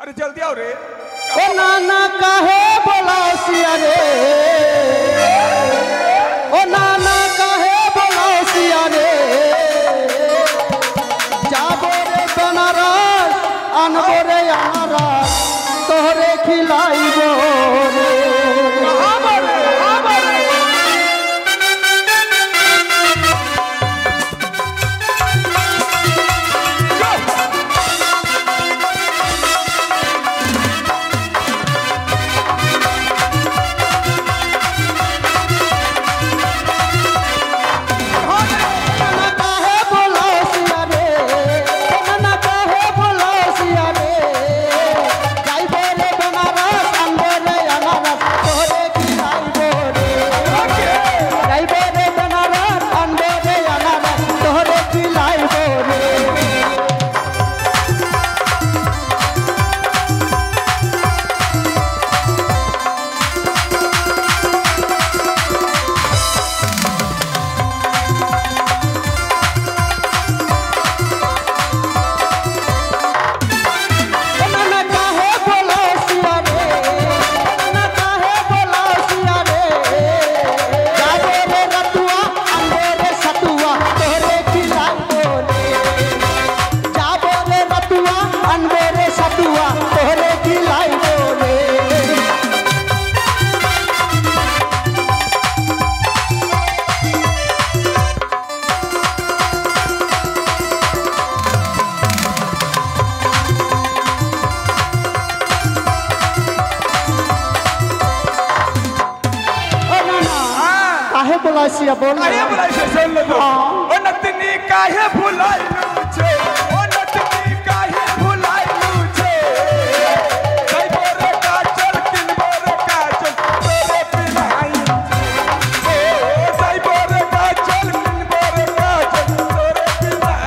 अरे जल्दी आओ रे। ओ नाना काहे बोलासिया रे, ओ नाना काहे बोलासिया रे, जाबो रे बनारस अनबो रे अनारस तोहरे खिलाइबो रे। बोलासिया बोल काहे बोलाइसे सुन ले तो ओ नतनी काहे भुलाइलू छे, ओ नतनी काहे भुलाइलू छे, कई बोरे काचल किन बोरे काचल तोरे पिनाई, ओ कई बोरे काचल किन बोरे काचल तोरे पिनाई।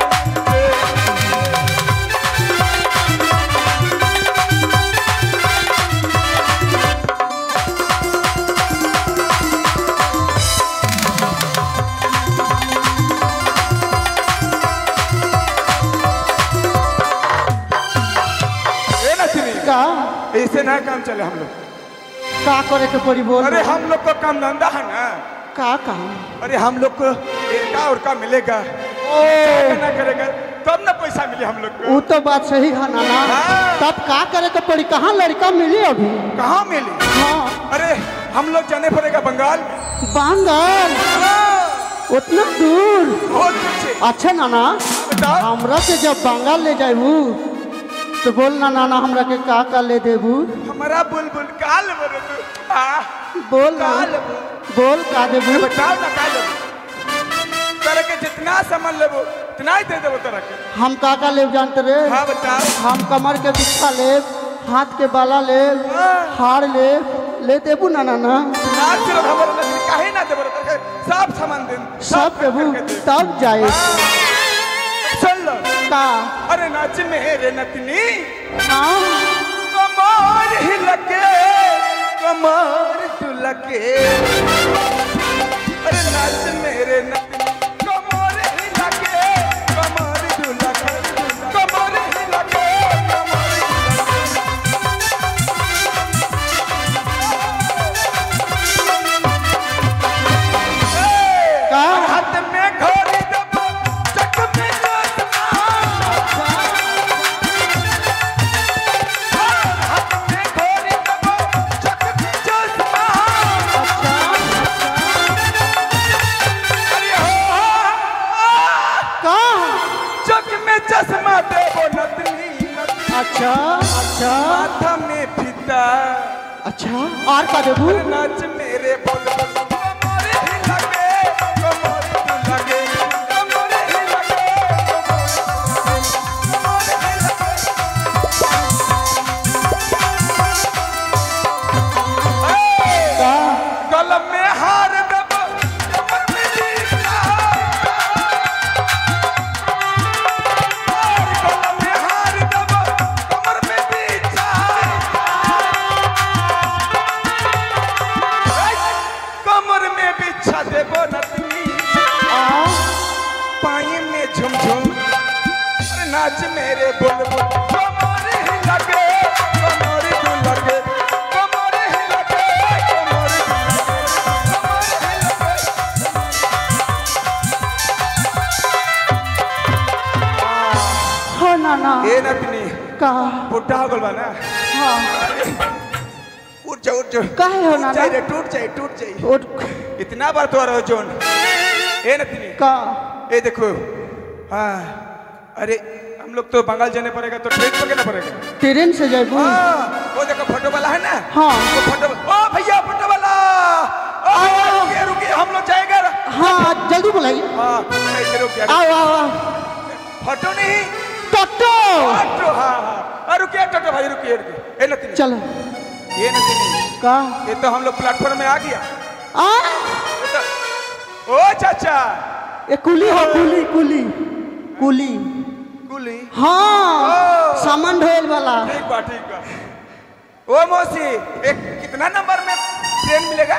ऐसे ना काम चले हम लोग। का करे के पड़ी बोल। अरे हम लोग को काम धंधा है ना। का काम? अरे हम लोग को एका और का मिलेगा, ओ ना करेगा तब ना पैसा मिले हम लोग को। वो तो बात सही है नाना। तब का करे के पड़ी? कहाँ लड़का मिली अभी? कहाँ मिली? हाँ अरे हम लोग जाने पड़ेगा बंगाल। बंगाल? उतना दूर? बहुत पीछे। अच्छा नाना हमरा के जब बंगाल ले जाबू तो बोल ना नाना हमरा के का ले देबू? हमारा बुलबुल का लेबो रे तू? बोल ना, बोल का देबू? बताओ ना का लेबो? तेरे के जितना सामान लेबो उतना ही दे देबो तेरे के। हम का ले जानते रे? हाँ बताओ। हम कमर के बिछा ले, हाथ के बाला ले, हार ले देबू ना नाना? ना सिर्फ हमारा नजर काहे ना देबो तेरे के सब सामान दे। सब देबू तब जाए। सुन लो का? अरे नाच मेरे नतनी हाँ कमर हिलके कमर डुलके, अरे नाच मेरे नतनी कमर हिलके कमर डुलके, कमर हिलके कमर का? हाथ में घोड़ी दबो चक में चश्मा, हाथ में घोड़ी दबो चक में चश्मा, अरे हो का? चक में चश्मा देबो नतनी। अच्छा अच्छा माथा में फीता, अच्छा और का देबू? अरे नाच मेरे बोल बोल कमर हिलके कमर डुलके, कमर हिलके कमर हिलके। का? गल में हार दबो कमर में जीता, गल में हार दबो कमर में जीता, कमर का बुढ़ा हो गल बा ना हाँ उठ जा काहे हो नाना टूट जाए उठ इतना बार तो रहो जोन ए नतनी का ए देखो हाँ अरे हम लोग तो बंगाल जाने पड़ेगा तो ट्रेन पकड़ना पड़ेगा ट्रेन से जाए वो देखो फोटो वाला है ना हाँ वो फोटो ओ भैया फोटो वाला रुकिए हम लोग जाएगा हाँ जल्दी बुलाइए हाँ रुकिए आओ फोटो नहीं टोटो हाँ रुकिए टोटो भाई रुकिए ए नतनी चलो ये नतनी का ये तो हम लोग प्लेटफॉर्म में आ गया ओ चाचा ये कुली हो कुली कुली हाँ सामान ढोल वाला ठीक बा ओ मौसी एक कितना नंबर में ट्रेन मिलेगा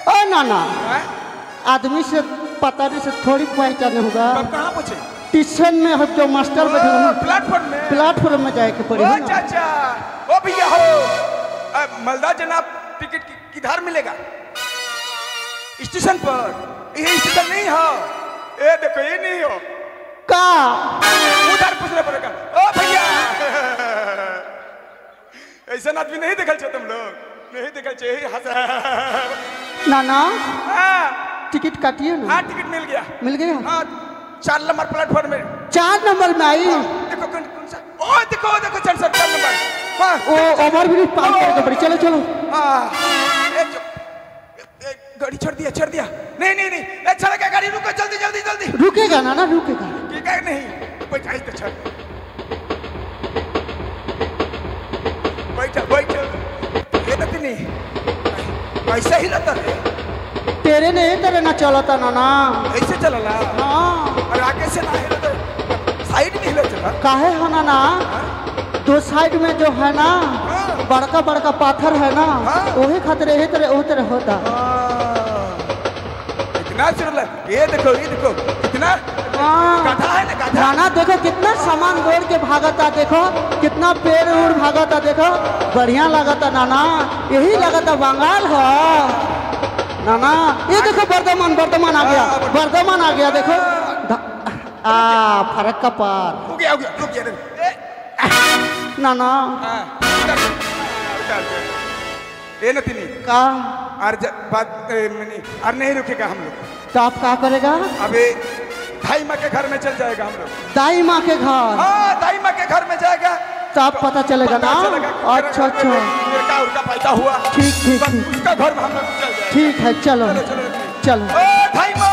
ओ नाना आदमी से पता नहीं से थोड़ी पहचान होगा कब कहाँ पूछे स्टेशन में हम जो मास्टर बैठे प्लेटफॉर्म में जाए के पड़ेगा ओ चाचा ओ भैया हो मलदा जनाब टिकट किधर मिलेगा स्टेशन पर ये स्टेशन नहीं हो ए देखो ये नहीं हो का उधर पूछना पड़ेगा ओ भैया ऐसा आदमी नहीं देखल छे तुम लोग नहीं देखल छे यही हंस नाना हाँ टिकट काटिए ना हाँ टिकट मिल गया हाँ 4 नंबर प्लेटफॉर्म में 4 नंबर में आई देखो कौन सा ओ देखो 4 नंबर हाँ ओ ओवर ब्रिज पार करके पड़ी चलो हाँ गाड़ी छोड़ दिया नहीं चल के गाड़ी रुको जल्दी रुकेगा नाना रुकेगा नहीं बैठाई तो चल बैठ ये तो नहीं ऐसा ही लगता है तेरे नहीं तेरे ना चलता नाना ऐसे चलला हाँ और आगे से ना हिला तो साइड में हिला चला काहे है नाना दो साइड में जो है ना बड़का पाथर है ना वही खातिर यही तरह होता इतना चल ये देखो कितना गधा है ना गधा नाना देखो कितना सामान दौड़ के भागता देखो कितना पेड़ उड़ भागता देखो बढ़िया लगता नाना यही लगता बंगाल हो नाना ये देखो वर्धमान आ गया देखो फरक का पार हो गया नाना ये नतनी का बात नहीं रुकेगा हम लोग तो आप क्या करेगा अबे दाई माँ के घर में चल जाएगा हम लोग दाई माँ के घर हाँ दाई माँ के घर में जाएगा तब पता चलेगा ना अच्छा उनका पैदा हुआ ठीक उसका घर में हम लोग चल जाएगा ठीक है चलो दाई माँ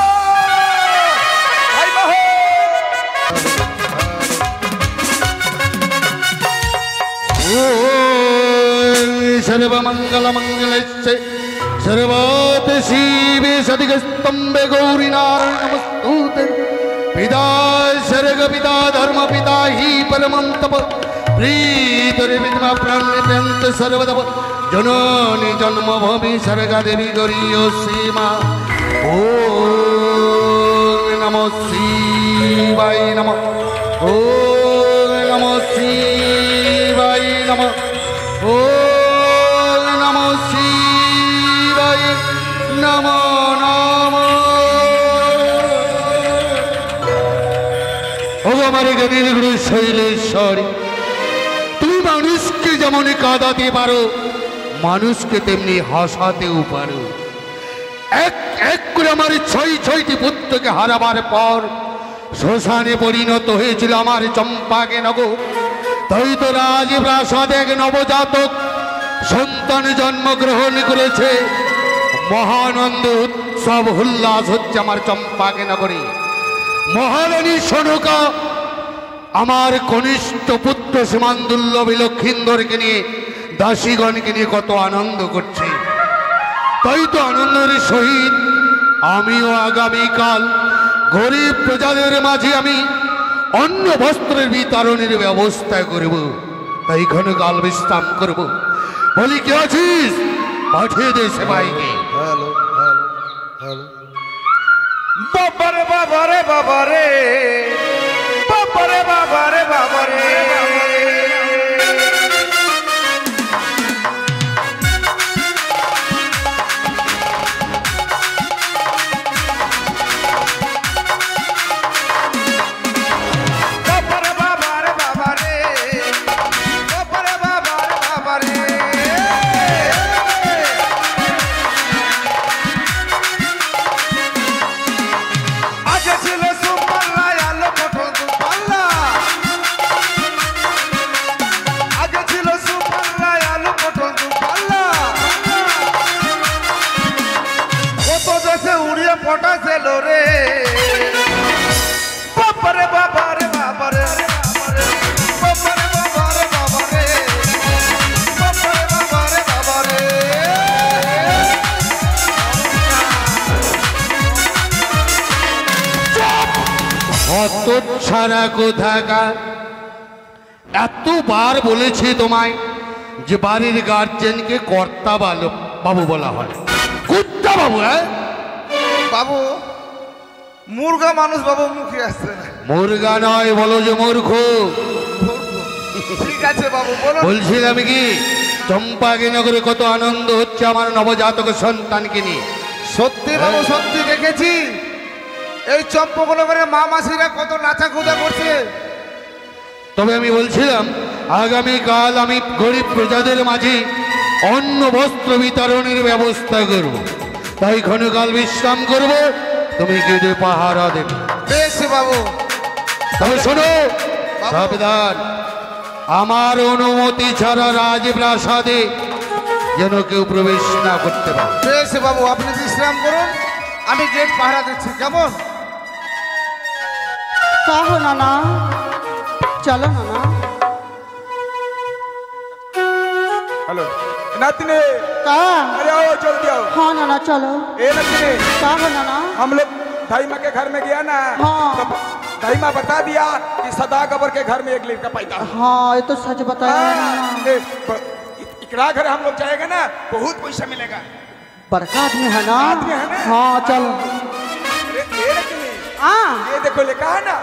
सर्वमंगलमंगलस्य सर्वात् शिवे सदिगस्तंभे गौरीनारायण नमस्तुते पिता सर्गपिता धर्मपिता हि परमं तप प्रीतर्विद्मा प्राणिप्यन्त सर्वतप जननी जन्मभूमि सर्गादेवी गौरीयो सीमा ॐ नमो शिवाय नमः ॐ नमो शिवाय नमः ॐ नमो शिवाय नमो नमः ও আমার গদির গুরু শৈলেশ্বরী তুমি মানুষকে যেমন কাঁদাতে পারো মানুষকে তেমনি হাসাতেও পারো এক এক করে আমার ছয়টি পুত্রকে হারাবার পর শ্মশানে পরিণত হয়েছিল আমার চম্পাকে নগর তাই তো রাজপ্রাসাদে এক নবজাতক সন্তান জন্মগ্রহণ করেছে মহানন্দ উৎসব উল্লাস হচ্ছে আমার চম্পাকে নগরে মহারানী সনকা আমার কনিষ্ঠ পুত্র সীমান্দুল্লভ লক্ষিন্দরকে নিয়ে দাসীগণকে নিয়ে কত আনন্দ করছে তাই তো আনন্দের সহিত আমিও আগামীকাল গরিব প্রজাদের মাঝে আমি অন্ন বস্ত্রের বিতরণের ব্যবস্থা করব তাই ক্ষণকাল বিশ্রাম করব বলি কে আছিস পাঠিয়ে দে সেবাইকে হ্যালো বাবারে বাবারে বাবারে বাবারে বাবারে বাবারে ছাড়া কোথাকার। এতবার বলেছি তোমায় যে বাড়ির গার্জেনকে কর্তা বাবু বলা হয়, কুত্তা বাবু। হ্যাঁ বাবু মুরগা মানুষ বাবু মুখে আসছে না। মুরগা নয়, বলো যে মূর্খ। ঠিক আছে বাবু বলো। বলছিলাম কি, চম্পাগিনগরে কত আনন্দ হচ্ছে আমার নবজাতক সন্তানকে নিয়ে। সত্যি বাবু সত্যি দেখেছি, এই চম্পকনগরে মা মাসিরা কত নাচা কুদা করছে। তবে আমি বলছিলাম আগামীকাল আমি গরিব প্রজাদের মাঝে অন্ন বস্ত্র বিতরণের ব্যবস্থা করব, তাই ক্ষণকাল বিশ্রাম করব, তুমি কেঁদে পাহারা দেবে। বেশ বাবু। তবে শোনো সাবধান, আমার অনুমতি ছাড়া রাজপ্রাসাদে যেন কেউ প্রবেশ না করতে পারে। বেশ বাবু, আপনি বিশ্রাম করুন, আমি গেট পাহারা দিচ্ছি। কেমন? কাহো নানা, চলো নানা। हेलो नातिने, का अरे आओ जल्दी आओ। हाँ नाना चलो। ए नातिने, का हो नाना? हम लोग दाई माँ के घर में गया ना, हाँ। तो दाई माँ बता दिया कि सदागबर के घर में एक लड़का पैदा हुआ। हाँ ये तो सच बताया नाना। इकरा घर हम लोग जाएगा ना, बहुत पैसा मिलेगा। बड़का आदमी है ना? आदमी है ना? हाँ चलो। अरे ए नातिने, हाँ ये देखो लिखा है ना,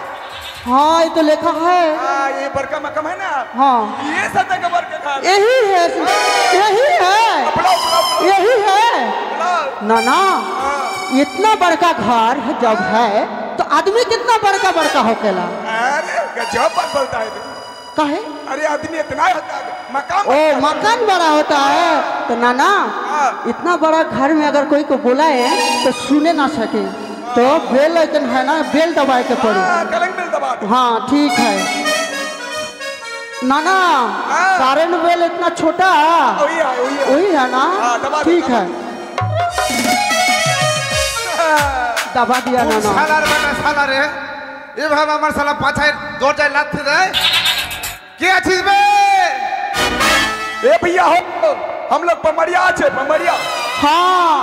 हाँ ये तो लिखा है। हाँ ये बड़का मकाम है ना, हाँ ये सदागबर के घर। यही है, यही है, बुलाओ बुलाओ यही है बुलाओ। नाना। हाँ। इतना बड़का घर जब है तो आदमी कितना बड़का बड़का होकेला? अरे गजब बात बोलता है तू। काहे? अरे आदमी इतना होता है, मकाम ओ मकान बड़ा होता है तो नाना हाँ। इतना बड़ा घर में अगर कोई को बुलाए तो सुने ना सके, तो बेल आइकन है ना, बेल दबाए के पड़ी। हाँ, कलंग बेल दबा दो। हाँ ठीक है नाना। हाँ। सारण बेल इतना छोटा वही है, वही है। वही है ना? हाँ, दबा दो, ठीक दबा है, दबा दिया नाना। শালার বেটা শালা রে, এভাবে আমার শালা পাছায় দরজায় লাথি দেয়। কে আছিস বে? ए भैया हो, हम लोग पमरिया আছে पमरिया। हाँ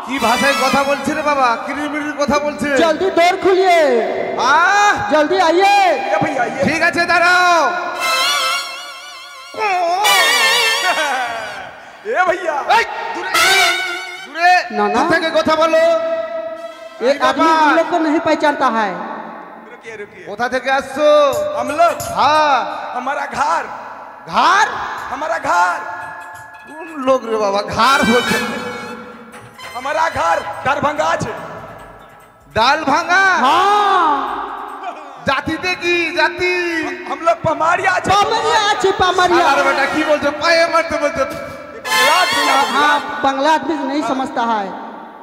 কি ভাষায় কথা বলছিস রে বাবা? কিরিমিরির কথা বলছিস? जल्दी डोर खुलिए, जल्दी आइए। ए भैया ये ঠিক আছে দাঁড়াও। ए भैया এই, দূরে দূরে না, না। দূর থেকে কথা বলো। ये आदमी हम लोग को नहीं पहचानता है। रुकिए रुकिए, কোথা থেকে আসছো? हम लोग হ্যাঁ हमारा घर, ঘাড়? हमारा घर, কোন লোক রে বাবা ঘাড় বলছে? हमारा घर दरभंगा আছে। ডাল ভাঙা? हाँ জাতিতে কি জাতি? हम लोग पमरिया আছে। पामरिया আছে पामरिया। শালার বেটা কি বলছো? পায়ে মারতে বলছো? रात दिन हाँ बांग्ला आदमी नहीं समझता है।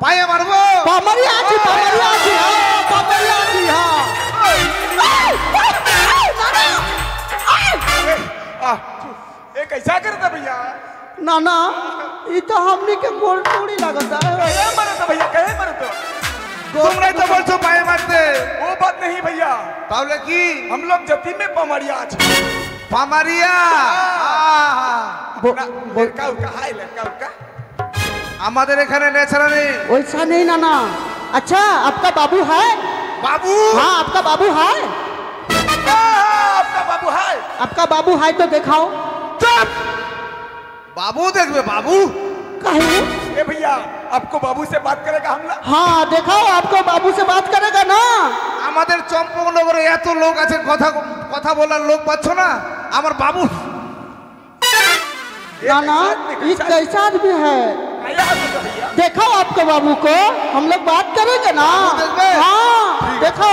পায়ে মারবো? पामरिया আছে, पामरिया আছে, हाँ पामरिया আছে, हाँ। ए कैसा करता भैया? नाना ये तो हमने के गोल पूरी लगता है। कहे मरे तो भैया, कहे मरे तो। তোমরাই তো বলছো পায়ে মারতে। वो बात नहीं भैया, তাহলে কি? हम लोग जति में पमरिया আছে। পামারিয়া? बो- बो- लड़का उड़का है, लड़का उड़का। আমাদের এখানে নেছাড়া নেই। वैसा नहीं नाना। अच्छा आपका बाबू है? বাবু? हाँ आपका बाबू है? आपका बाबू है? आपका बाबू है तो दिखाओ। চুপ! বাবু দেখবে বাবু? कहे? ए भैया, आपको बाबू से बात करेगा हम लोग? हाँ दिखाओ, आपको बाबू से बात करेगा ना? আমাদের চম্পকনগরে এত লোক আছে, কথা কথা বলার লোক পাচ্ছ না? আমার বাবু नाना ये कैसा आदमी है? आया है तो भैया। देखो आपके बाबू को, हम लोग बात करेंगे ना? देखबे? हाँ देखो,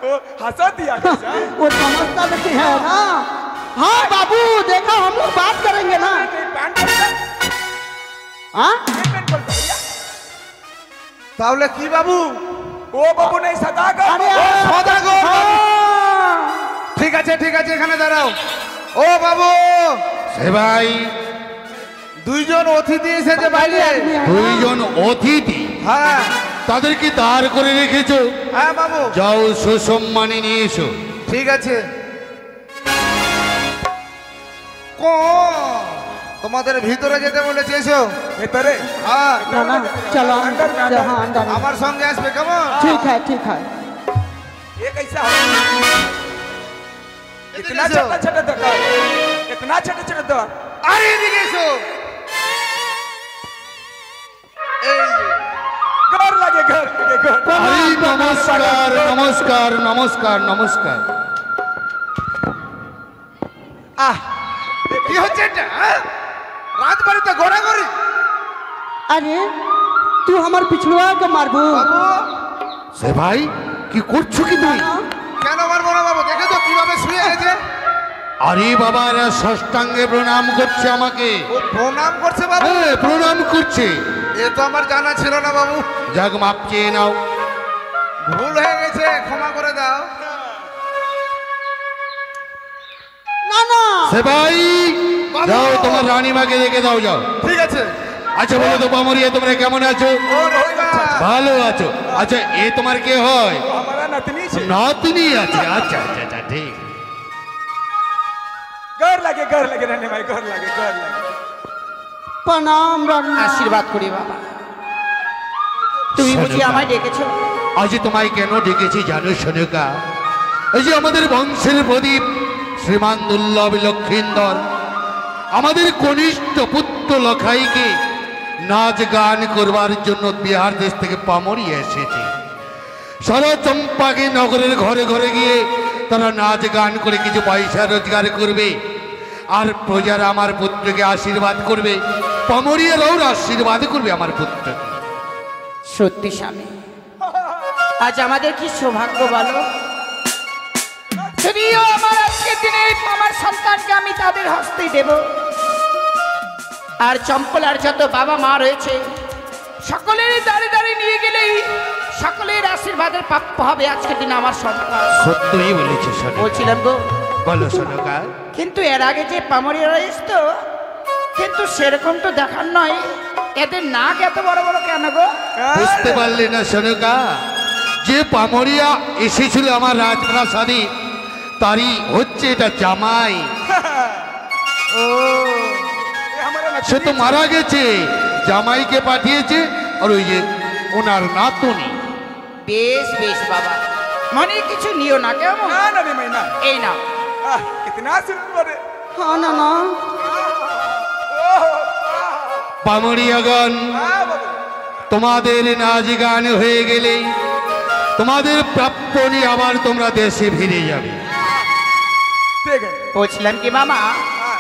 वो हंसा दिया कैसा? वो समझता नहीं है ना। हाँ बाबू देखो, हम लोग बात करेंगे ना? पैंट खोलता, हाँ पैंट खोलता भैया। তাহলে কি বাবু? वो बाबू नहीं सदागर। अरे ও, সদাগর বাবু। हाँ। ঠিক আছে ঠিক আছে, এখানে দাঁড়াও। ও বাবু, সেবাই দুইজন অতিথি এসেছে বাইরে। आदमी है ना? দুইজন অতিথি, হ্যাঁ তাদেরকে দাঁড় করে রেখেছো। হ্যাঁ বাবু, যাও সুসম্মানে নিয়ে এসো। ঠিক আছে। কোন তোমাদের ভিতরে যেতে বলেছে? এসো। भीतरे হ্যাঁ नाना चलो अंदर में, अंदर। हाँ अंदर में। আমার সঙ্গে আসবে, কেমন? ठीक है ठीक है। ये कैसा है इतना छोटा छोटा दुकान इतना छोटा छोटा दुकान আরে এদিকে এসো এই যে घर लगे घर আরে নমস্কার নমস্কার নমস্কার নমস্কার। आह কি হচ্ছে এটা রাজবাড়িতে ঘোরাঘুরি अरे तू हमार पिछुआ के मारबू বাবু সে ভাই কি করছো কি তুই? কেন মারবো না বাবু দেখে তো কিভাবে শুয়ে আছে আরে বাবা এরা ষষ্ঠাঙ্গে প্রণাম করছে আমাকে। ও প্রণাম করছে বাবু হ্যাঁ প্রণাম করছে। এ তো আমার জানা ছিল না বাবু যাক মাপ চেয়ে নাও। ভুল হয়ে গেছে ক্ষমা করে দাও ना ना সে ভাই যাও তোমার রানীমাকে রেখে দাও যাও। ঠিক আছে আচ্ছা বলো তো পামরিয়া তোমরা কেমন আছো? ओ रोहित अच्छा ভালো আছো? আচ্ছা এ তোমার কে হয়? हमारा नतनी छे নাতনি আছে। আচ্ছা আচ্ছা আচ্ছা ঠিক। घर लगे रहने भाई घर लगे प्रणाम रानी আশীর্বাদ করি বাবা। তুমি বুঝি আমায় ডেকেছো? আজ তোমায় কেন ডেকেছি জানো সোনকা? এই যে আমাদের বংশের প্রদীপ শ্রীমান দুর্লভ লক্ষিন্দর আমাদের কনিষ্ঠ পুত্র লখাইকে নাচ গান করবার জন্য বিহার দেশ থেকে পামরিয়া এসেছে। সারা চম্পাকে নগরের ঘরে ঘরে গিয়ে তারা নাচ গান করে কিছু পয়সা রোজগার করবে আর প্রজারা আমার পুত্রকে আশীর্বাদ করবে, পামরিয়ারাও আশীর্বাদ করবে আমার পুত্রকে। সত্যি স্বামী, আজ আমাদের কি সৌভাগ্য বলো। যদিও আমার আজকের দিনে আমার সন্তানকে আমি তাদের হস্তে দেব, আর চম্পলার যত বাবা মা রয়েছে সকলের দাঁড়ে দাঁড়িয়ে নিয়ে গেলেই সকলের আশীর্বাদের প্রাপ্য হবে আজকের দিনে আমার সন্তান। সত্যই বলেছে সোনকা। বলছিলাম গো, বলো সোনকা। কিন্তু এর আগে যে পামরিয়ারা এসতো কিন্তু সেরকম তো দেখার নয়, এদের নাক এত বড় বড় কেন গো? বুঝতে পারলে না সোনকা? যে পামরিয়া এসেছিল আমার রাজপ্রাসাদে তারই হচ্ছে এটা জামাই। ओ ये हमारा সে नतनी তো মারা গেছে, জামাইকে পাঠিয়েছে আর ওই যে ওনার নাতনি। বেশ বেশ বাবা, মনে কিছু নিও না কেমন। ना नहीं महीना এই না कितना सुंदर है हाँ ना ना পামরিয়াগণ बाबू তোমাদের নাচ গান হয়ে গেলে তোমাদের প্রাপ্য নিয়ে আবার তোমরা দেশে ফিরে যাবে। ठीक है বলছিলাম কি মামা, हाँ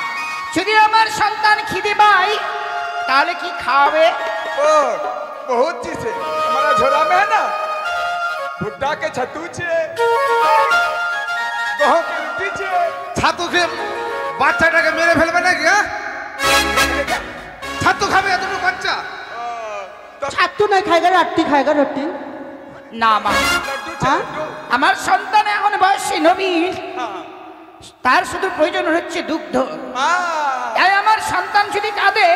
যদি আমার সন্তান খিদে পায় তাহলে কি খাওয়াবে? ओ बहुत चीज है हमारा झोरा में है ना भुट्टा के छतू छे गेहूं की रोटी छे ছাতুকে বাচ্চাটাকে মেরে ফেলবে নাকি হ্যাঁ ছাতু খাবে এতটুকু বাচ্চা तो छत्तू नहीं खाएगा रोटी खाएगा रोटी না মা, लड्डू छे हाँ? लड्डू আমার সন্তান এখন বয়সে নবীন, हाँ তার শুধু প্রয়োজন হচ্ছে দুগ্ধ। हाँ তাই আমার সন্তান যদি কাঁদে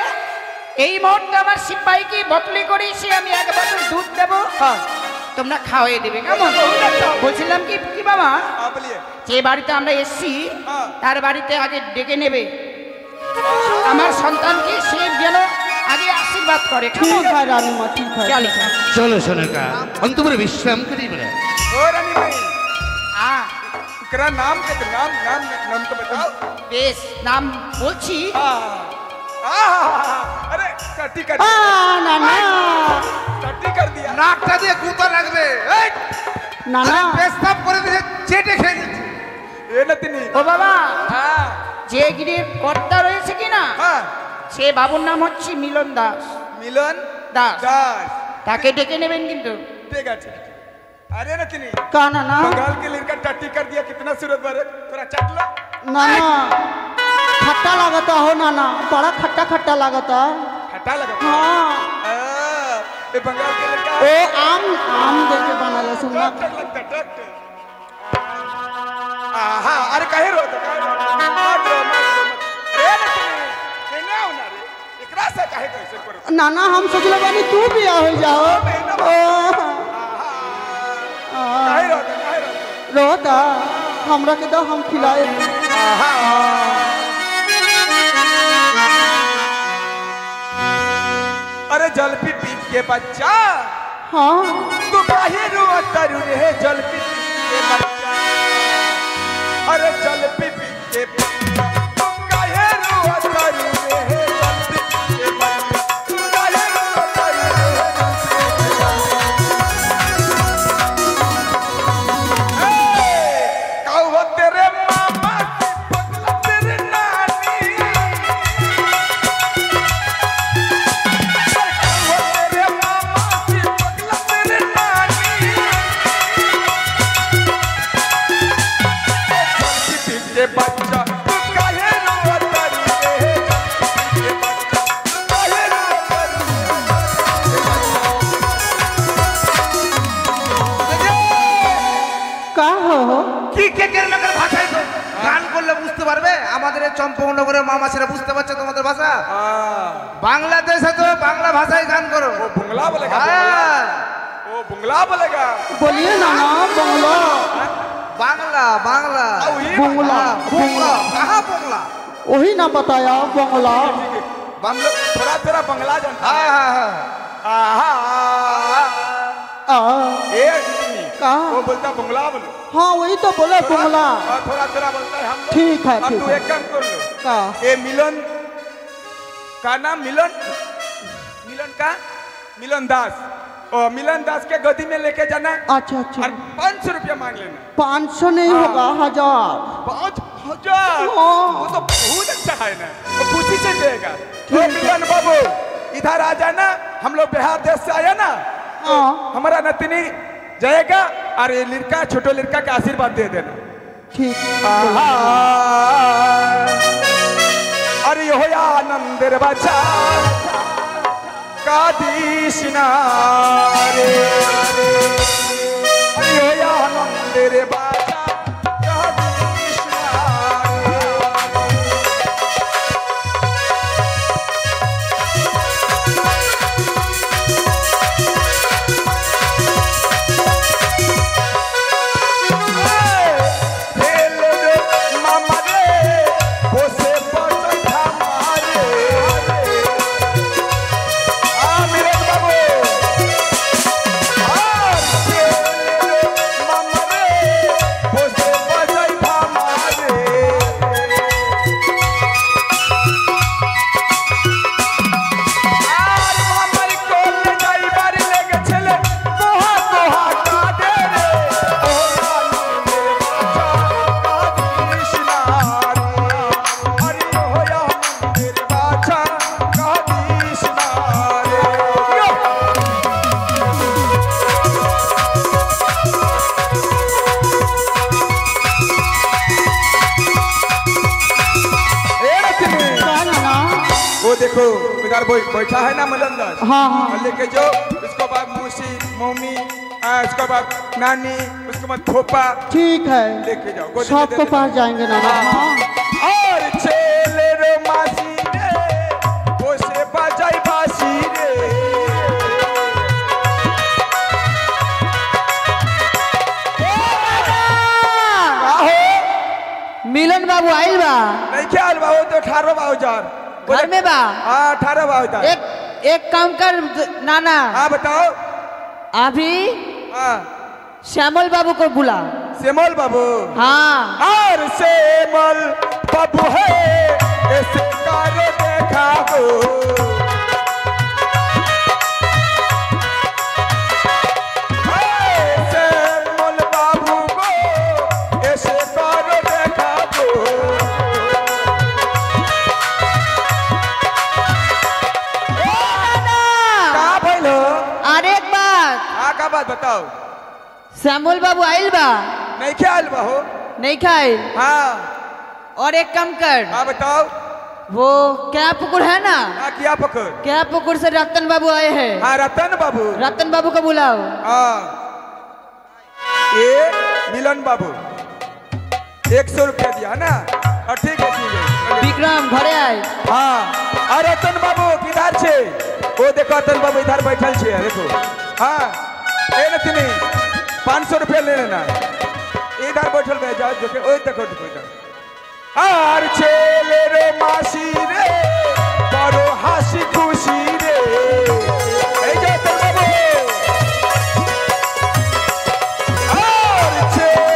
এই মুহূর্তে আমার সিপাহীকে বদলি করে সে আমি 1 বছর দুধ দেবো, हाँ তোমরা খাওয়াই দেবে কেমন? বলছিলাম কি কি বাবা, आप बोलिए যে বাড়িতে আমরা এসছি হ্যাঁ। তার বাড়িতে আগে ডেকে নেবে আমার সন্তানকে, সে যেন আগে আশীর্বাদ করে কেমন? ठीक है रानी माँ ठीक है চলে চলো সোনকা অন্তপুরে বিশ্রাম করি বলে। ओ रानी भाई হ্যাঁ इकरा नाम के नाम नाम नाम तो बताओ বেশ, নাম বলছি। हाँ हाँ अरे टट्टी कर दिया हाँ ना ना टट्टी कर दिया নাকটা দিয়ে গুঁতো লাগবে এই ना ना পেশাব করে দিয়ে চেটে খেয়ে নিচ্ছে ये नतनी ও বাবা, हाँ যে গিরির কর্তা রয়েছে কিনা हाँ সে বাবুর নাম হচ্ছে মিলন দাস, मिलन दास। दास তাকে ডেকে নেবেন কিন্তু। ठीक है ठीक है अरे नतनी का ना ना बंगाल के लड़का टट्टी कर दिया कितना सूरत बारे थोड़ा चट लो ना ना खट्टा लागता हो ना ना बड़ा खट्टा खट्टा लागता खट्टा लगा हाँ ये बंगाल के लड़का ओ आम आम देके बनाला सुनना टक लगता टक हाँ अरे काहे रो तो काहे रो मत रो ए नतनी ये ना होना रे एकरा से काहे कैसे करो ना ना हम सोचले बानी तू भी आ हो जाओ ओ काहे रो काहे रो रोता हमरा के दो हम खिलाए अरे जल पी पी के बच्चा हाँ तू काहे रोता रे जल पी पी के के बच्चा अरे जल पी पी के बच्चा काहे रोत रे जल पी पी के बच्चा काहे रोत रे काऊ हो तेरे मामा की पगला तेरे नानी काऊ हो तेरे मामा की पगला तेरे नानी के बच्चा तू काहे रोत रे के बच्चा काहे रोत का हो কি কে কেরমের ভাষায় তো গান করলে বুঝতে পারবে আমাদের এই চম্পকনগরের মামাসিরা বুঝতে পারছে তোমাদের ভাষা বাংলাদেশে তো বাংলা ভাষায় গান করো वो बुंगला बोलेगा হ্যাঁ, वो बुंगला बोलेगा बोलिए नाना बंगला বাংলা বাংলা बंगला বাংলা कहाँ বাংলা वही ना बताया बंगला हम लोग थोड़ा थोड़ा बंगला जानता হ্যাঁ হ্যাঁ হ্যাঁ आ ये कहा वो बोलता बुंगला बोलो हाँ वही तो बोले बंगला और थोड़ा थोड़ा बोलता है हम लोग ठीक है अब ठीक तू है एक काम कर लो का ये मिलन का नाम मिलन मिलन का मिलन दास और मिलन दास के गदी में लेके जाना अच्छा अच्छा और 500 रुपया मांग लेना 500 नहीं होगा 1000 5,000 हाँ। वो तो बहुत अच्छा है ना वो खुशी से देगा तो मिलन बाबू इधर आ जाना हम लोग बिहार देश से आया ना हाँ हमारा नतनी जाएगा और ये लड़का छोटो लड़का का आशीर्वाद दे देना ठीक आहा अरे हो या आनंदेर बच्चा कादिशना रे अरे हो या आनंदेर बच्चा कादिशना मामा रे बोसे बचा मारे मिलन बाबू मामा रे बोसे बचा मारे আর মামার কোলে যাইবার লেগে ছেলে তোহা তোহা কাঁদে রে ও আনন্দের বাছা কাঁদিস না রে আরে হোয়া আনন্দের বাছা কাঁদিস না রে ए रतनी क्या नाना वो देखो इधर बैठा है ना मलन दास हाँ हाँ और लेके जो उसके बाद मौसी मम्मी उसके बाद नानी उसके बाद फूफा ठीक है लेके जाओ गोदी में दे सबके देना। पास जाएंगे नाना हाँ और चेले रे मासी रे वो से बजाई बासी रे आहो मिलन बाबू आइल बा नहीं ख्याल बाबू तो 18 बाबू जार घर में बा हाँ 18 बाबू था एक काम कर नाना हाँ बताओ अभी हाँ श्यामल बाबू को बुला सेमल बाबू हाँ और सेमल बाबू है ऐसे कार देखा हो सेमल बाबू को ऐसे कार देखा हो का भइलो अरे एक बात हाँ का बात बताओ श्यामल बाबू आइल बा नहीं ख्याल बाहो नहीं खाए हाँ और एक काम कर हाँ बताओ वो क्या पुकुर है ना हाँ किया पकड़ क्या पुकुर से रतन बाबू आए हैं हाँ रतन बाबू रतन बाबू को बुलाओ हाँ ये मिलन बाबू 100 रुपया दिया है ना और ठीक है विक्रम घरे आए हाँ और रतन बाबू किधर छे वो देखो रतन बाबू इधर बैठल छे देखो हाँ ए नतनी 500 रुपया ले लेना इधर बैठल रह जाओ जो ओए देखो देखो इधर আর ছেলে রে মাসি রে বড় হাসি খুশি রে এই যে তোর বাবু আর ছেলে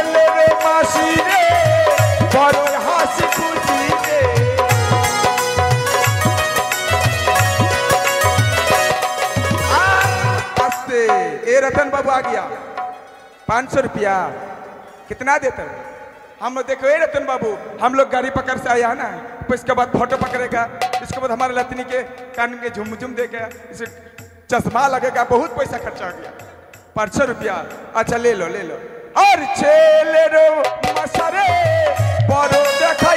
बाबू आ गया 500 रुपया कितना देते हो? हम लोग देखो रतन बाबू हम लोग गाड़ी पकड़ से आया ना फिर इसके बाद फोटो पकड़ेगा इसके बाद हमारे लतनी के कान में झुमझुम देगा इसे चश्मा लगेगा बहुत पैसा खर्चा हो गया 500 रुपया अच्छा ले लो और छेले रो मसरे बड़ो देखो